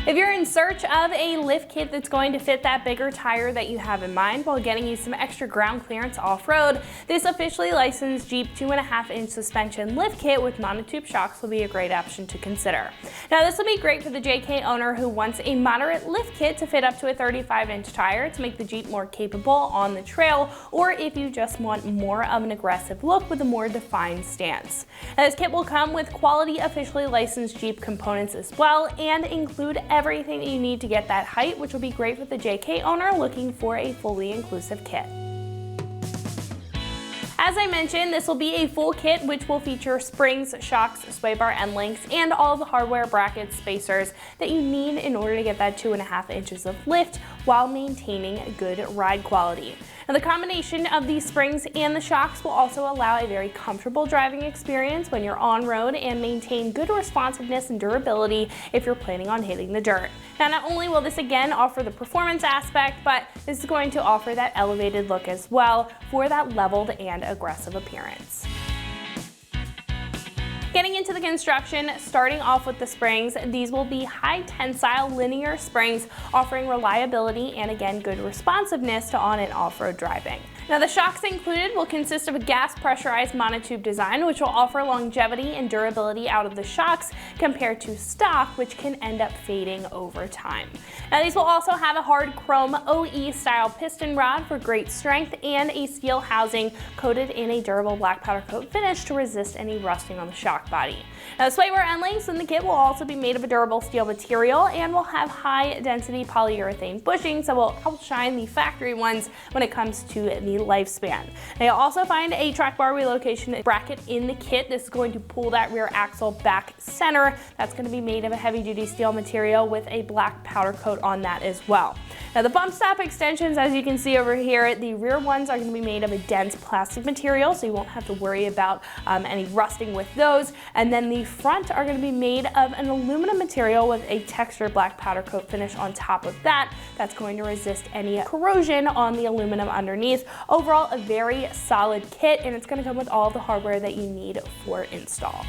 If you're in search of a lift kit that's going to fit that bigger tire that you have in mind while getting you some extra ground clearance off-road, this officially licensed Jeep 2.5-inch suspension lift kit with monotube shocks will be a great option to consider. Now this will be great for the JK owner who wants a moderate lift kit to fit up to a 35-inch tire to make the Jeep more capable on the trail, or if you just want more of an aggressive look with a more defined stance. Now this kit will come with quality officially licensed Jeep components as well and include everything that you need to get that height, which will be great for the JK owner looking for a fully inclusive kit. As I mentioned, this will be a full kit which will feature springs, shocks, sway bar end links, and all the hardware brackets, spacers that you need in order to get that 2.5 inches of lift while maintaining good ride quality. Now the combination of these springs and the shocks will also allow a very comfortable driving experience when you're on road and maintain good responsiveness and durability if you're planning on hitting the dirt. Now not only will this again offer the performance aspect, but this is going to offer that elevated look as well for that leveled and aggressive appearance. Getting into the construction, starting off with the springs, these will be high tensile linear springs offering reliability and again good responsiveness to on and off-road driving. Now the shocks included will consist of a gas pressurized monotube design which will offer longevity and durability out of the shocks compared to stock, which can end up fading over time. Now these will also have a hard chrome OE style piston rod for great strength and a steel housing coated in a durable black powder coat finish to resist any rusting on the shock body. Now the sway bar end links in the kit will also be made of a durable steel material and will have high density polyurethane bushings that will outshine the factory ones when it comes to the lifespan. Now you'll also find a track bar relocation bracket in the kit. This is going to pull that rear axle back center. That's going to be made of a heavy duty steel material with a black powder coat on that as well. Now the bump stop extensions, as you can see over here, the rear ones are going to be made of a dense plastic material, so you won't have to worry about any rusting with those. And then the front are going to be made of an aluminum material with a textured black powder coat finish on top of that. That's going to resist any corrosion on the aluminum underneath. Overall, a very solid kit, and it's going to come with all the hardware that you need for install.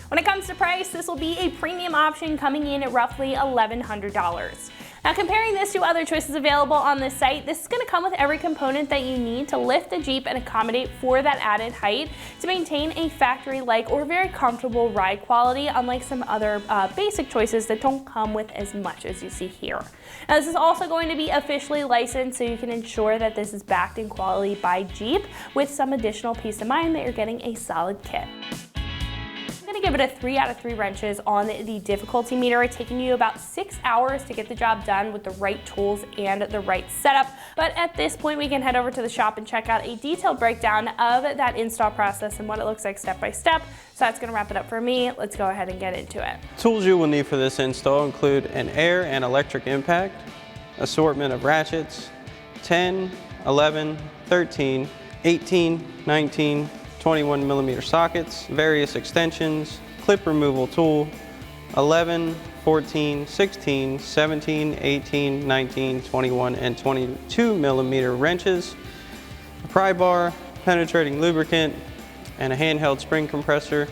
When it comes to price, this will be a premium option coming in at roughly $1,100. Now comparing this to other choices available on this site, this is going to come with every component that you need to lift the Jeep and accommodate for that added height to maintain a factory-like or very comfortable ride quality, unlike some other basic choices that don't come with as much as you see here. Now this is also going to be officially licensed, so you can ensure that this is backed in quality by Jeep with some additional peace of mind that you're getting a solid kit. I'm going to give it a 3 out of 3 wrenches on the difficulty meter, taking you about 6 hours to get the job done with the right tools and the right setup. But at this point, we can head over to the shop and check out a detailed breakdown of that install process and what it looks like step by step. So that's going to wrap it up for me. Let's go ahead and get into it. Tools you will need for this install include an air and electric impact, assortment of ratchets, 10, 11, 13, 18, 19, 21 millimeter sockets, various extensions, clip removal tool, 11, 14, 16, 17, 18, 19, 21, and 22 millimeter wrenches, a pry bar, penetrating lubricant, and a handheld spring compressor,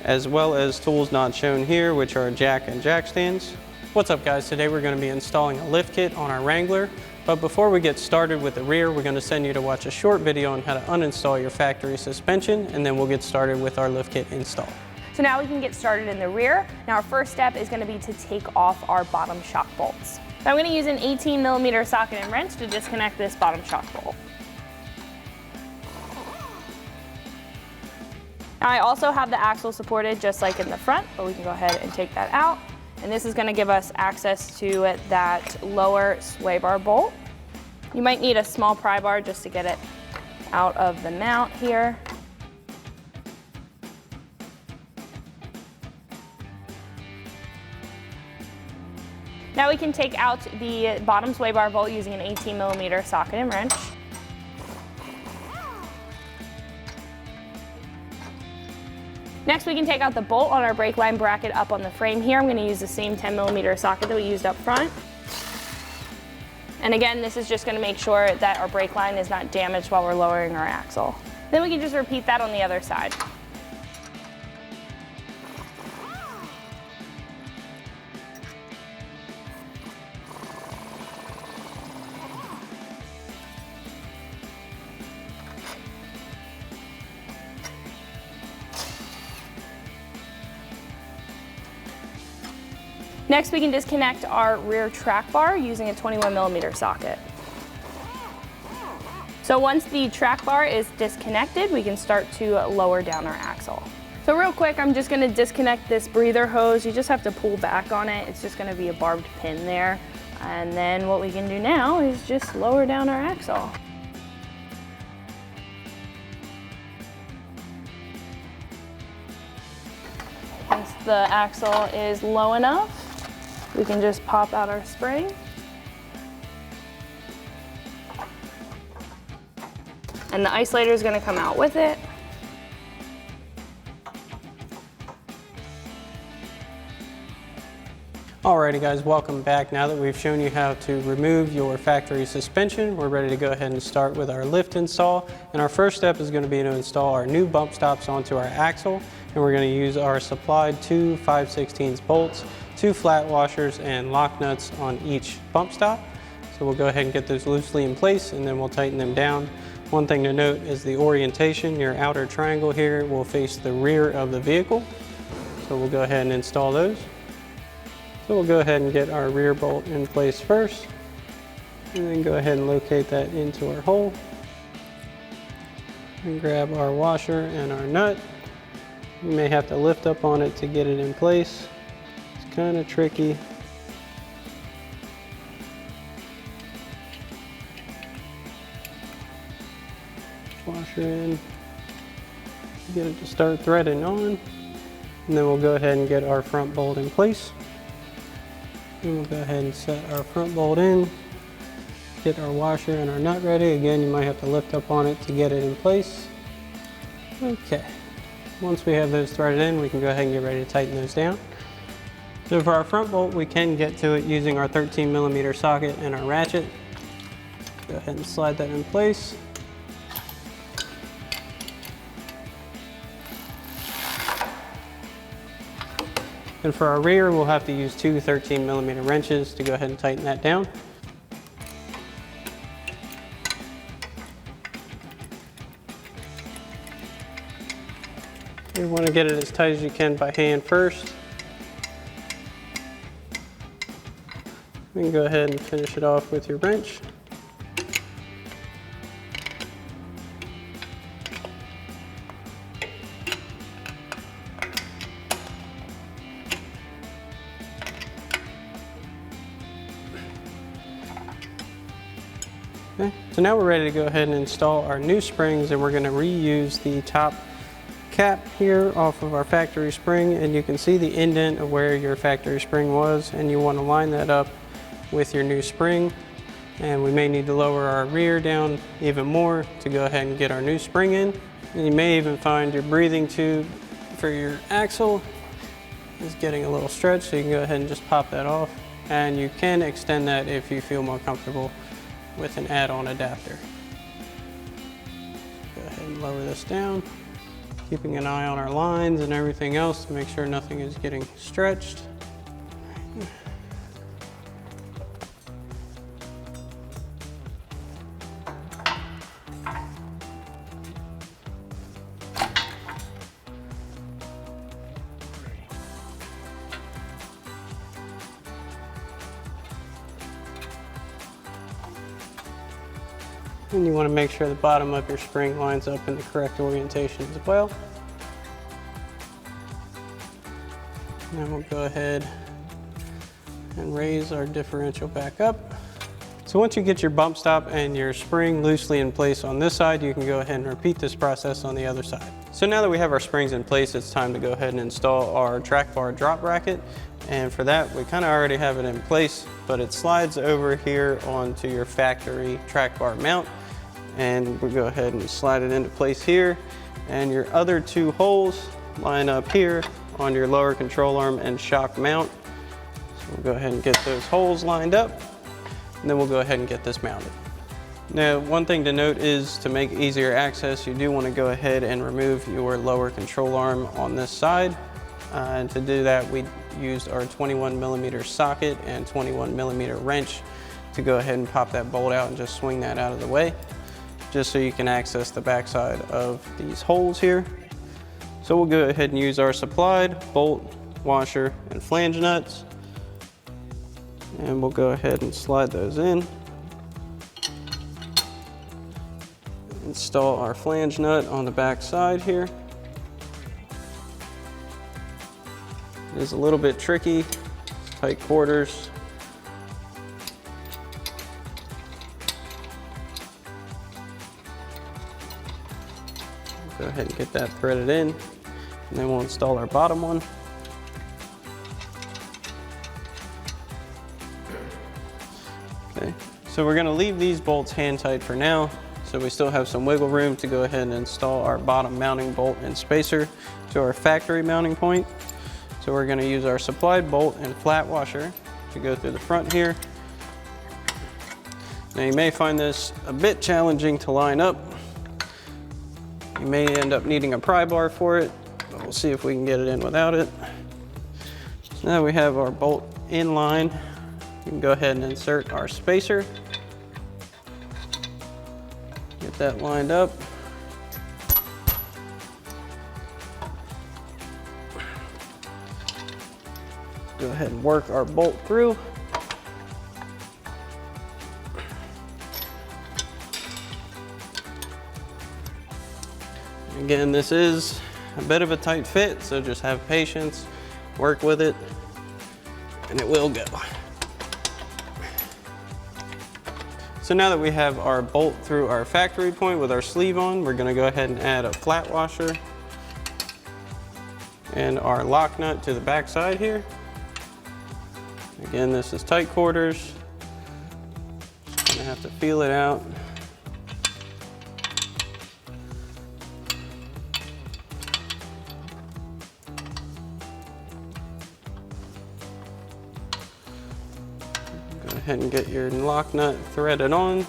as well as tools not shown here, which are jack and jack stands. What's up guys, today we're going to be installing a lift kit on our Wrangler. But before we get started with the rear, we're going to send you to watch a short video on how to uninstall your factory suspension, and then we'll get started with our lift kit install. So now we can get started in the rear. Now our first step is going to be to take off our bottom shock bolts. So I'm going to use an 18 millimeter socket and wrench to disconnect this bottom shock bolt. Now I also have the axle supported just like in the front, but we can go ahead and take that out. And this is going to give us access to that lower sway bar bolt. You might need a small pry bar just to get it out of the mount here. Now we can take out the bottom sway bar bolt using an 18 millimeter socket and wrench. Next, we can take out the bolt on our brake line bracket up on the frame here. I'm going to use the same 10 millimeter socket that we used up front. And again, this is just going to make sure that our brake line is not damaged while we're lowering our axle. Then we can just repeat that on the other side. Next, we can disconnect our rear track bar using a 21mm socket. So once the track bar is disconnected, we can start to lower down our axle. So real quick, I'm just gonna disconnect this breather hose. You just have to pull back on it. It's just gonna be a barbed pin there. And then what we can do now is just lower down our axle. Once the axle is low enough, we can just pop out our spring. And the isolator is going to come out with it. Alrighty guys, welcome back. Now that we've shown you how to remove your factory suspension, we're ready to go ahead and start with our lift install. And our first step is going to be to install our new bump stops onto our axle. And we're going to use our supplied 2 5/16 bolts, 2 flat washers, and lock nuts on each bump stop. So we'll go ahead and get those loosely in place and then we'll tighten them down. One thing to note is the orientation. Your outer triangle here will face the rear of the vehicle. So we'll go ahead and install those. So we'll go ahead and get our rear bolt in place first, and then go ahead and locate that into our hole. And grab our washer and our nut. You may have to lift up on it to get it in place. It's kind of tricky. Washer in, get it to start threading on, and then we'll go ahead and get our front bolt in place. And we'll go ahead and set our front bolt in, get our washer and our nut ready. Again, you might have to lift up on it to get it in place. Okay, once we have those threaded in, we can go ahead and get ready to tighten those down. So for our front bolt, we can get to it using our 13mm socket and our ratchet. Go ahead and slide that in place. And for our rear, we'll have to use 2 13mm wrenches to go ahead and tighten that down. You want to get it as tight as you can by hand first. You can go ahead and finish it off with your wrench. Okay, so now we're ready to go ahead and install our new springs, and we're going to reuse the top cap here off of our factory spring, and you can see the indent of where your factory spring was, and you want to line that up with your new spring. And we may need to lower our rear down even more to go ahead and get our new spring in. And you may even find your breathing tube for your axle is getting a little stretched, so you can go ahead and just pop that off, and you can extend that if you feel more comfortable with an add-on adapter. Go ahead and lower this down, keeping an eye on our lines and everything else to make sure nothing is getting stretched. And you want to make sure the bottom of your spring lines up in the correct orientation as well. And then we'll go ahead and raise our differential back up. So once you get your bump stop and your spring loosely in place on this side, you can go ahead and repeat this process on the other side. So now that we have our springs in place, it's time to go ahead and install our track bar drop bracket. And for that, we kind of already have it in place, but it slides over here onto your factory track bar mount. And we'll go ahead and slide it into place here. And your other two holes line up here on your lower control arm and shock mount. So we'll go ahead and get those holes lined up, and then we'll go ahead and get this mounted. Now, one thing to note is to make easier access, you do want to go ahead and remove your lower control arm on this side. And to do that, we used our 21mm socket and 21mm wrench to go ahead and pop that bolt out and just swing that out of the way, just so you can access the backside of these holes here. So we'll go ahead and use our supplied bolt, washer, and flange nuts. And we'll go ahead and slide those in. Install our flange nut on the back side here. It is a little bit tricky, tight quarters. Go ahead and get that threaded in, and then we'll install our bottom one. Okay, so we're gonna leave these bolts hand tight for now, so we still have some wiggle room to go ahead and install our bottom mounting bolt and spacer to our factory mounting point. So we're gonna use our supplied bolt and flat washer to go through the front here. Now you may find this a bit challenging to line up. You may end up needing a pry bar for it, but we'll see if we can get it in without it. So now we have our bolt in line. We can go ahead and insert our spacer. Get that lined up. Go ahead and work our bolt through. Again, this is a bit of a tight fit, so just have patience, work with it, and it will go. So now that we have our bolt through our factory point with our sleeve on, we're gonna go ahead and add a flat washer and our lock nut to the back side here. Again, this is tight quarters. Just gonna have to feel it out. Go ahead and get your lock nut threaded on.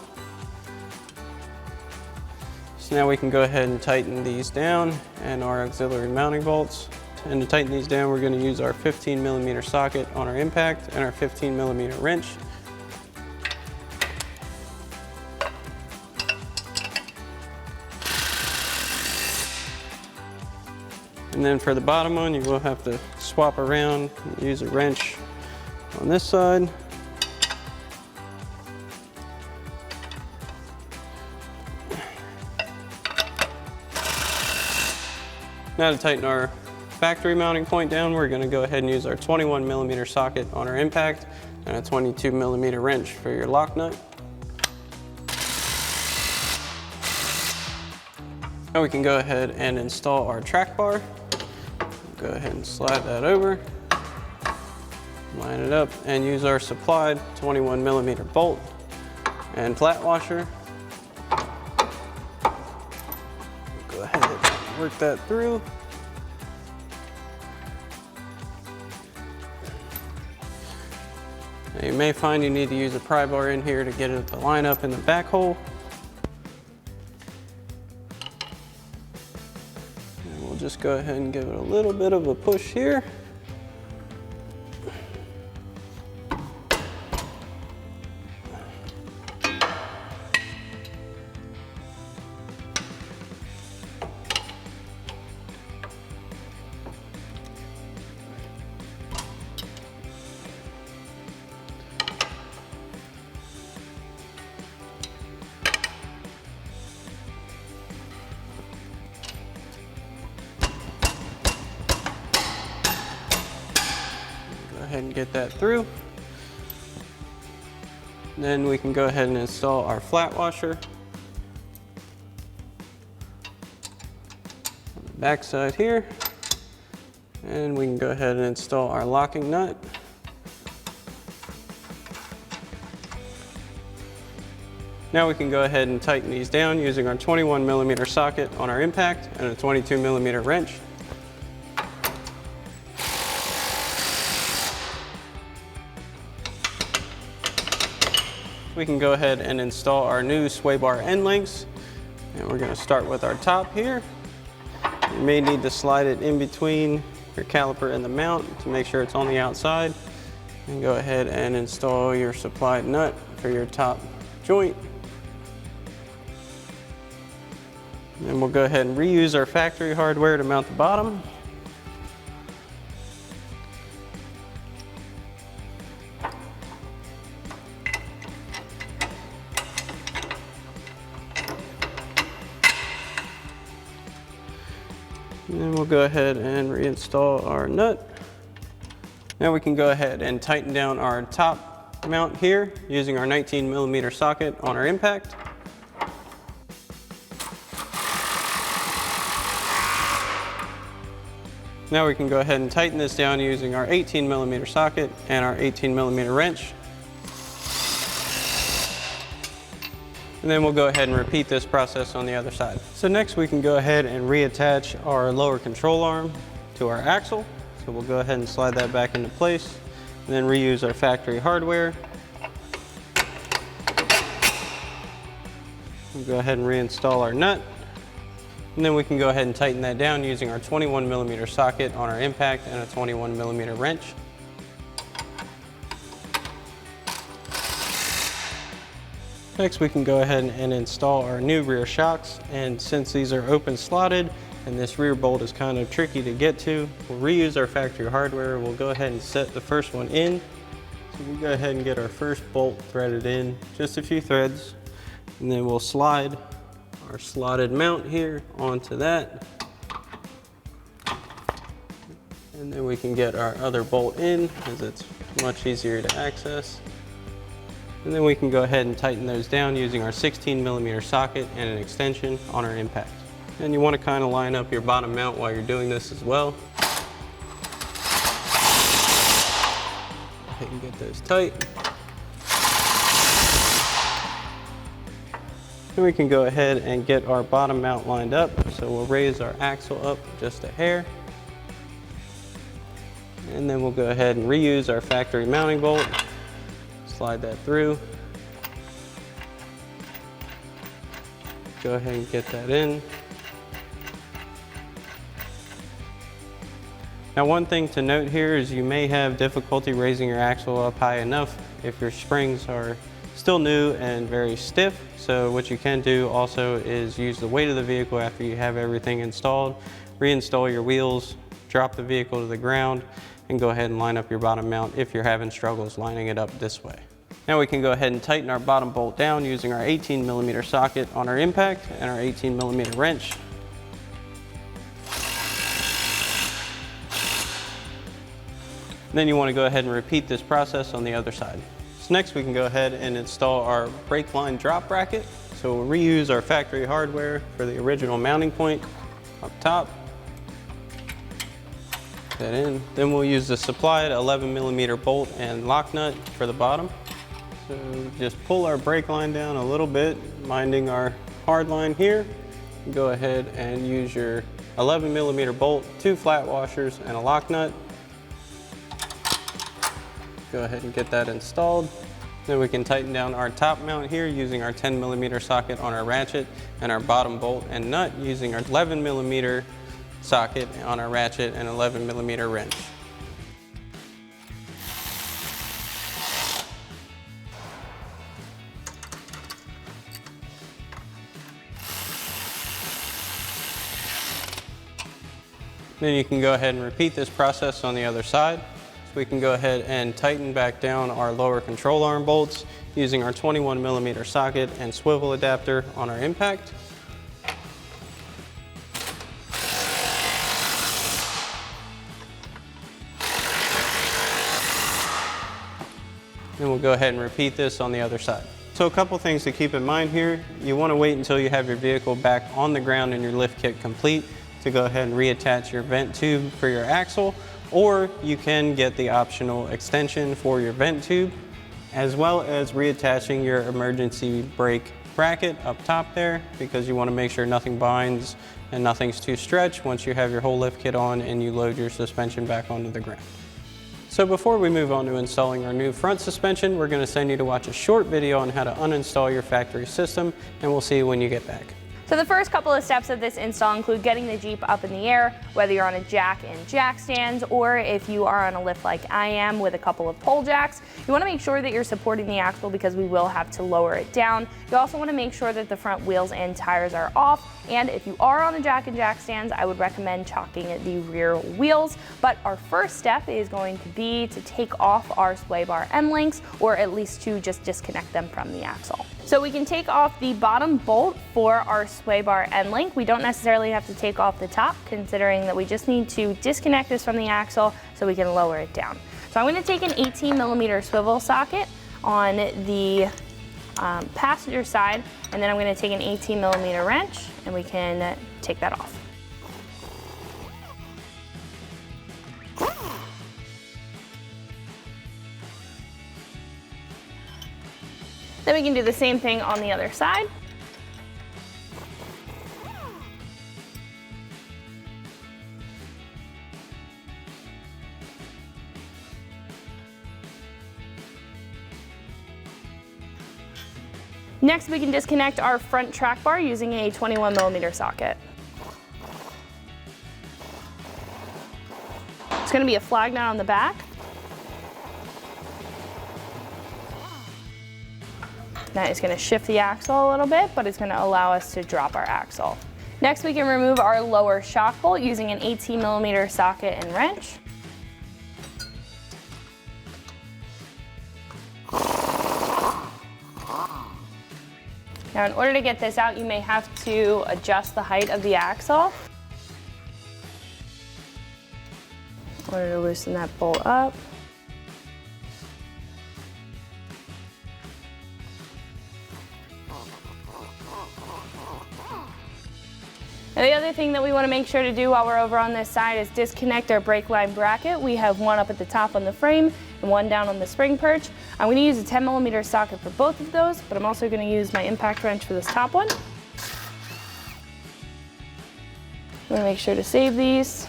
So now we can go ahead and tighten these down and our auxiliary mounting bolts. And to tighten these down, we're going to use our 15mm socket on our impact and our 15mm wrench. And then for the bottom one, you will have to swap around and use a wrench on this side. Now to tighten our factory mounting point down, we're going to go ahead and use our 21mm socket on our impact and a 22mm wrench for your lock nut. Now we can go ahead and install our track bar. Go ahead and slide that over, line it up, and use our supplied 21mm bolt and flat washer. Go ahead and work that through. Now you may find you need to use a pry bar in here to get it to line up in the back hole. And we'll just go ahead and give it a little bit of a push here. Go ahead and get that through. Then we can go ahead and install our flat washer on the back side here. And we can go ahead and install our locking nut. Now we can go ahead and tighten these down using our 21mm socket on our impact and a 22mm wrench. We can go ahead and install our new sway bar end links. And we're going to start with our top here. You may need to slide it in between your caliper and the mount to make sure it's on the outside. And go ahead and install your supplied nut for your top joint. And we'll go ahead and reuse our factory hardware to mount the bottom. we'll go ahead and reinstall our nut. Now we can go ahead and tighten down our top mount here using our 19mm socket on our impact. Now we can go ahead and tighten this down using our 18mm socket and our 18mm wrench. And then we'll go ahead and repeat this process on the other side. So next we can go ahead and reattach our lower control arm to our axle. So we'll go ahead and slide that back into place and then reuse our factory hardware. We'll go ahead and reinstall our nut. And then we can go ahead and tighten that down using our 21mm socket on our impact and a 21mm wrench. Next we can go ahead and install our new rear shocks, and since these are open slotted and this rear bolt is kind of tricky to get to, we'll reuse our factory hardware. We'll go ahead and set the first one in. So we'll go ahead and get our first bolt threaded in, just a few threads, and then we'll slide our slotted mount here onto that. And then we can get our other bolt in as it's much easier to access. And then we can go ahead and tighten those down using our 16mm socket and an extension on our impact. And you want to kind of line up your bottom mount while you're doing this as well. Go ahead and get those tight. Then we can go ahead and get our bottom mount lined up. So we'll raise our axle up just a hair. And then we'll go ahead and reuse our factory mounting bolt. Slide that through. Go ahead and get that in. Now one thing to note here is you may have difficulty raising your axle up high enough if your springs are still new and very stiff. So what you can do also is use the weight of the vehicle after you have everything installed, reinstall your wheels, drop the vehicle to the ground, and go ahead and line up your bottom mount if you're having struggles lining it up this way. Now we can go ahead and tighten our bottom bolt down using our 18mm socket on our impact and our 18mm wrench. Then you want to go ahead and repeat this process on the other side. So next we can go ahead and install our brake line drop bracket. So we'll reuse our factory hardware for the original mounting point up top. That in. Then we'll use the supplied 11mm bolt and lock nut for the bottom. So just pull our brake line down a little bit, minding our hard line here. Go ahead and use your 11mm bolt, 2 flat washers, and a lock nut. Go ahead and get that installed. Then we can tighten down our top mount here using our 10mm socket on our ratchet and our bottom bolt and nut using our 11mm socket on our ratchet and 11mm wrench. Then you can go ahead and repeat this process on the other side. So we can go ahead and tighten back down our lower control arm bolts using our 21mm socket and swivel adapter on our impact. Then we'll go ahead and repeat this on the other side. So a couple things to keep in mind here. You want to wait until you have your vehicle back on the ground and your lift kit complete to go ahead and reattach your vent tube for your axle, or you can get the optional extension for your vent tube, as well as reattaching your emergency brake bracket up top there, because you want to make sure nothing binds and nothing's too stretched once you have your whole lift kit on and you load your suspension back onto the ground. So before we move on to installing our new front suspension, we're going to send you to watch a short video on how to uninstall your factory system, and we'll see you when you get back. So the first couple of steps of this install include getting the Jeep up in the air, whether you're on a jack and jack stands, or if you are on a lift like I am with a couple of pole jacks. You want to make sure that you're supporting the axle because we will have to lower it down. You also want to make sure that the front wheels and tires are off, and if you are on a jack and jack stands, I would recommend chalking the rear wheels. But our first step is going to be to take off our sway bar M-links, or at least to just disconnect them from the axle. So we can take off the bottom bolt for our sway bar end link. We don't necessarily have to take off the top, considering that we just need to disconnect this from the axle so we can lower it down. So I'm going to take an 18mm swivel socket on the passenger side, and then I'm going to take an 18mm wrench and we can take that off. Then we can do the same thing on the other side. Next, we can disconnect our front track bar using a 21mm socket. It's going to be a flag nut on the back. That is going to shift the axle a little bit, but it's going to allow us to drop our axle. Next, we can remove our lower shock bolt using an 18mm socket and wrench. Now, in order to get this out, you may have to adjust the height of the axle in order to loosen that bolt up. Now, the other thing that we want to make sure to do while we're over on this side is disconnect our brake line bracket. We have one up at the top on the frame and one down on the spring perch. I'm going to use a 10mm socket for both of those, but I'm also going to use my impact wrench for this top one. I'm going to make sure to save these.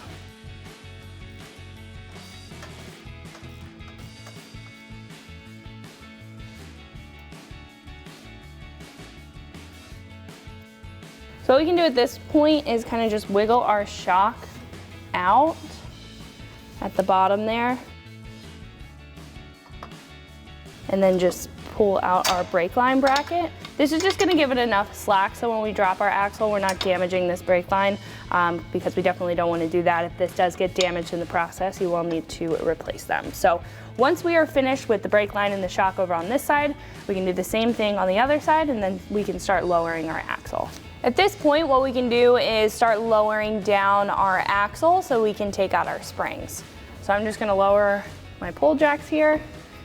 So what we can do at this point is kind of just wiggle our shock out at the bottom there. And then just pull out our brake line bracket. This is just going to give it enough slack so when we drop our axle, we're not damaging this brake line because we definitely don't want to do that. If this does get damaged in the process, you will need to replace them. So once we are finished with the brake line and the shock over on this side, we can do the same thing on the other side, and then we can start lowering our axle. At this point, what we can do is start lowering down our axle so we can take out our springs. So I'm just going to lower my pull jacks here,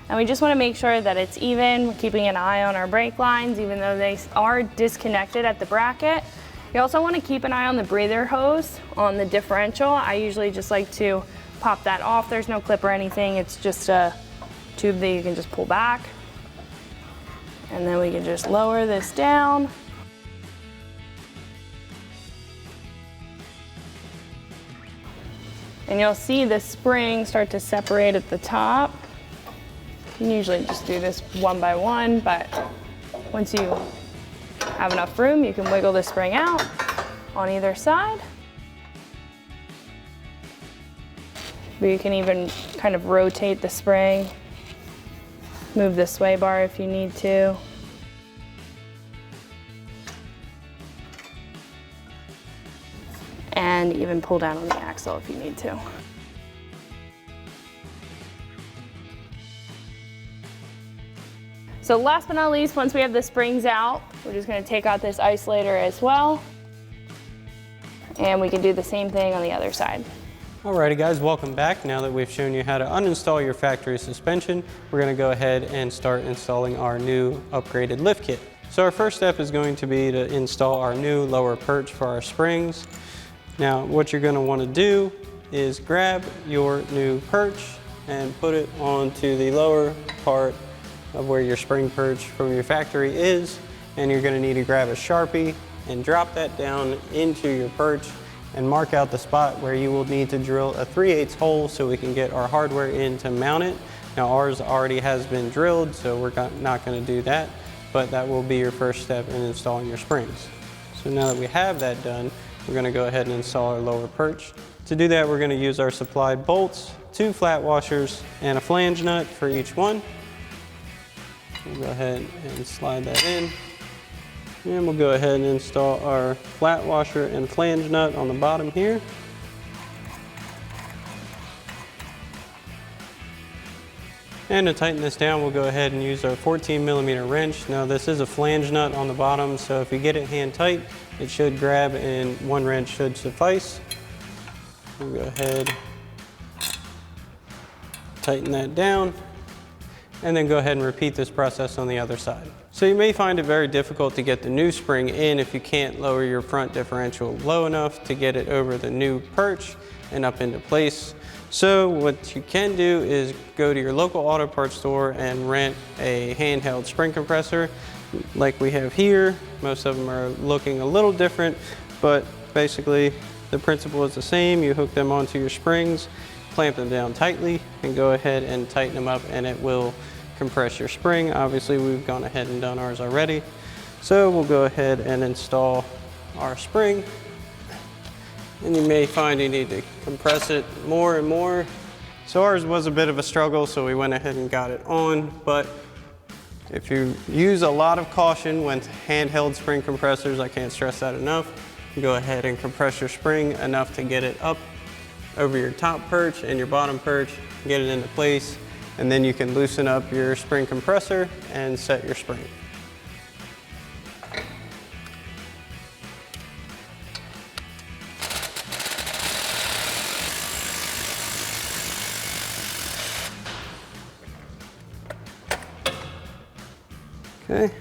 and we just want to make sure that it's even. We're keeping an eye on our brake lines, even though they are disconnected at the bracket. You also want to keep an eye on the breather hose on the differential. I usually just like to pop that off. There's no clip or anything. It's just a tube that you can just pull back. And then we can just lower this down. And you'll see the spring start to separate at the top. You can usually just do this one by one, but once you have enough room, you can wiggle the spring out on either side. But you can even kind of rotate the spring, move the sway bar if you need to. And even pull down on the axle if you need to. So last but not least, once we have the springs out, we're just going to take out this isolator as well. And we can do the same thing on the other side. Alrighty guys, welcome back. Now that we've shown you how to uninstall your factory suspension, we're going to go ahead and start installing our new upgraded lift kit. So our first step is going to be to install our new lower perch for our springs. Now what you're going to want to do is grab your new perch and put it onto the lower part of where your spring perch from your factory is, and you're going to need to grab a Sharpie and drop that down into your perch and mark out the spot where you will need to drill a 3/8 hole so we can get our hardware in to mount it. Now ours already has been drilled, so we're not going to do that, but that will be your first step in installing your springs. So now that we have that done, we're going to go ahead and install our lower perch. To do that, we're going to use our supplied bolts, 2 flat washers, and a flange nut for each one. We'll go ahead and slide that in. And we'll go ahead and install our flat washer and flange nut on the bottom here. And to tighten this down, we'll go ahead and use our 14mm wrench. Now this is a flange nut on the bottom, so if you get it hand tight, It should grab and one wrench should suffice. We'll go ahead, tighten that down, and then go ahead and repeat this process on the other side. So you may find it very difficult to get the new spring in if you can't lower your front differential low enough to get it over the new perch and up into place. So what you can do is go to your local auto parts store and rent a handheld spring compressor like we have here. Most of them are looking a little different, but basically the principle is the same. You hook them onto your springs, clamp them down tightly, and go ahead and tighten them up, and it will compress your spring. Obviously, we've gone ahead and done ours already. So we'll go ahead and install our spring. And you may find you need to compress it more and more. So ours was a bit of a struggle, so we went ahead and got it on. But if you use a lot of caution when handheld spring compressors, I can't stress that enough, go ahead and compress your spring enough to get it up over your top perch and your bottom perch, get it into place, and then you can loosen up your spring compressor and set your spring. Okay,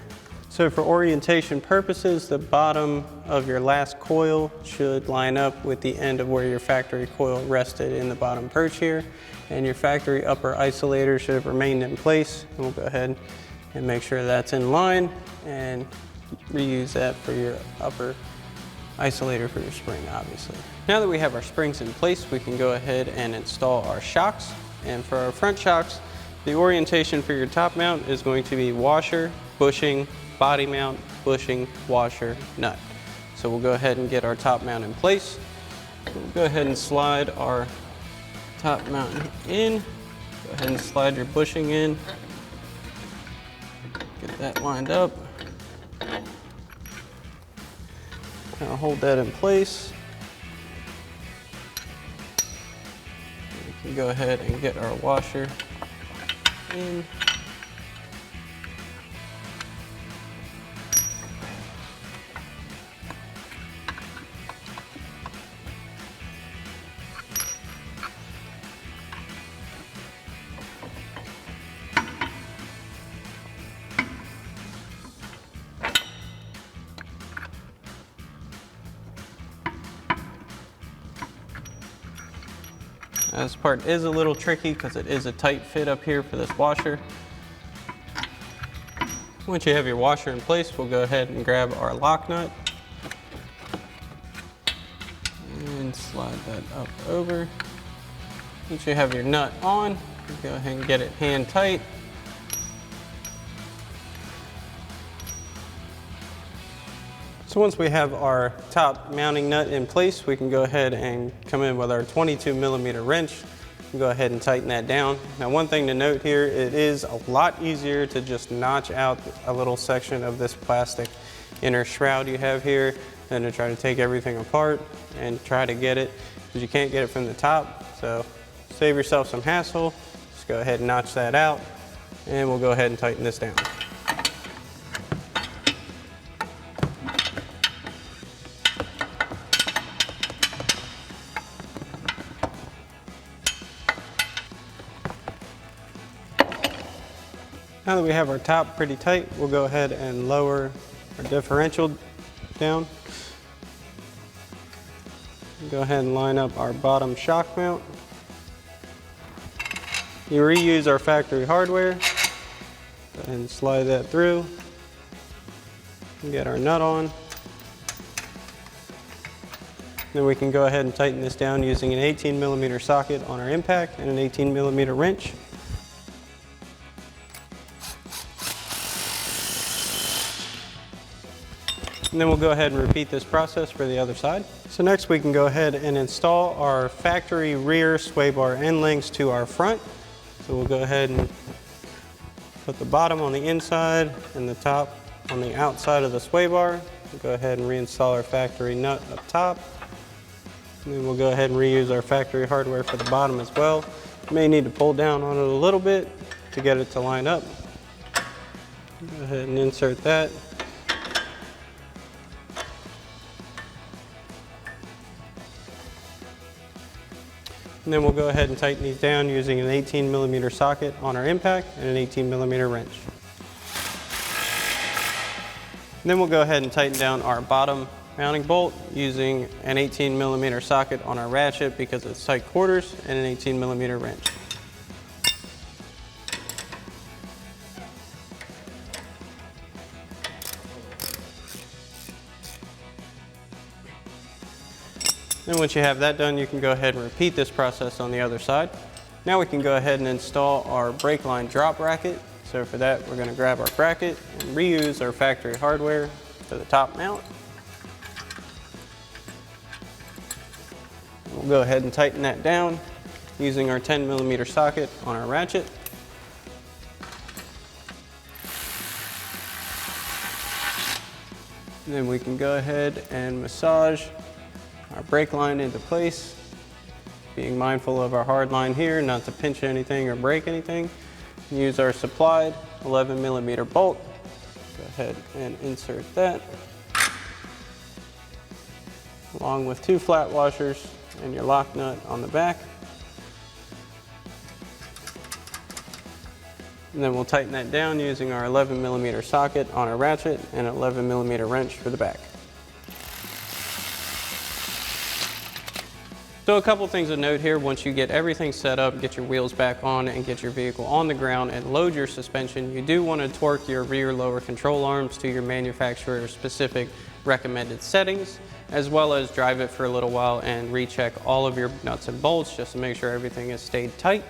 so for orientation purposes, the bottom of your last coil should line up with the end of where your factory coil rested in the bottom perch here, and your factory upper isolator should have remained in place. And we'll go ahead and make sure that's in line and reuse that for your upper isolator for your spring, obviously. Now that we have our springs in place, we can go ahead and install our shocks. And for our front shocks, the orientation for your top mount is going to be washer, bushing, body mount, bushing, washer, nut. So we'll go ahead and get our top mount in place. We'll go ahead and slide our top mount in. Go ahead and slide your bushing in. Get that lined up. Now hold that in place. We can go ahead and get our washer in. This part is a little tricky because it is a tight fit up here for this washer. Once you have your washer in place, we'll go ahead and grab our lock nut and slide that up over. Once you have your nut on, go ahead and get it hand tight. So once we have our top mounting nut in place, we can go ahead and come in with our 22mm wrench and go ahead and tighten that down. Now, one thing to note here, it is a lot easier to just notch out a little section of this plastic inner shroud you have here than to try to take everything apart and try to get it, because you can't get it from the top. So save yourself some hassle. Just go ahead and notch that out, and we'll go ahead and tighten this down. Now that we have our top pretty tight, we'll go ahead and lower our differential down. Go ahead and line up our bottom shock mount. You reuse our factory hardware. Go ahead and slide that through. And get our nut on. Then we can go ahead and tighten this down using an 18mm socket on our impact and an 18mm wrench. And then we'll go ahead and repeat this process for the other side. So next we can go ahead and install our factory rear sway bar end links to our front. So we'll go ahead and put the bottom on the inside and the top on the outside of the sway bar. We'll go ahead and reinstall our factory nut up top. And then we'll go ahead and reuse our factory hardware for the bottom as well. You may need to pull down on it a little bit to get it to line up. Go ahead and insert that. And then we'll go ahead and tighten these down using an 18mm socket on our impact and an 18mm wrench. And then we'll go ahead and tighten down our bottom mounting bolt using an 18mm socket on our ratchet because it's tight quarters, and an 18mm wrench. Then once you have that done, you can go ahead and repeat this process on the other side. Now we can go ahead and install our brake line drop bracket. So for that, we're going to grab our bracket and reuse our factory hardware for the top mount. We'll go ahead and tighten that down using our 10mm socket on our ratchet. And then we can go ahead and massage our brake line into place, being mindful of our hard line here, not to pinch anything or break anything. Use our supplied 11mm bolt. Go ahead and insert that, along with 2 flat washers and your lock nut on the back. And then we'll tighten that down using our 11mm socket on our ratchet and an 11mm wrench for the back. So a couple things to note here: once you get everything set up, get your wheels back on and get your vehicle on the ground and load your suspension, you do want to torque your rear lower control arms to your manufacturer specific recommended settings, as well as drive it for a little while and recheck all of your nuts and bolts just to make sure everything has stayed tight,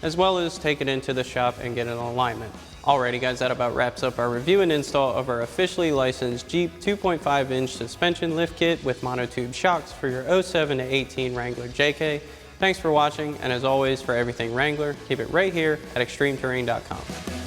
as well as take it into the shop and get it in alignment. Alrighty guys, that about wraps up our review and install of our officially licensed Jeep 2.5-inch suspension lift kit with monotube shocks for your 07 to 18 Wrangler JK. Thanks for watching, and as always, for everything Wrangler, keep it right here at extremeterrain.com.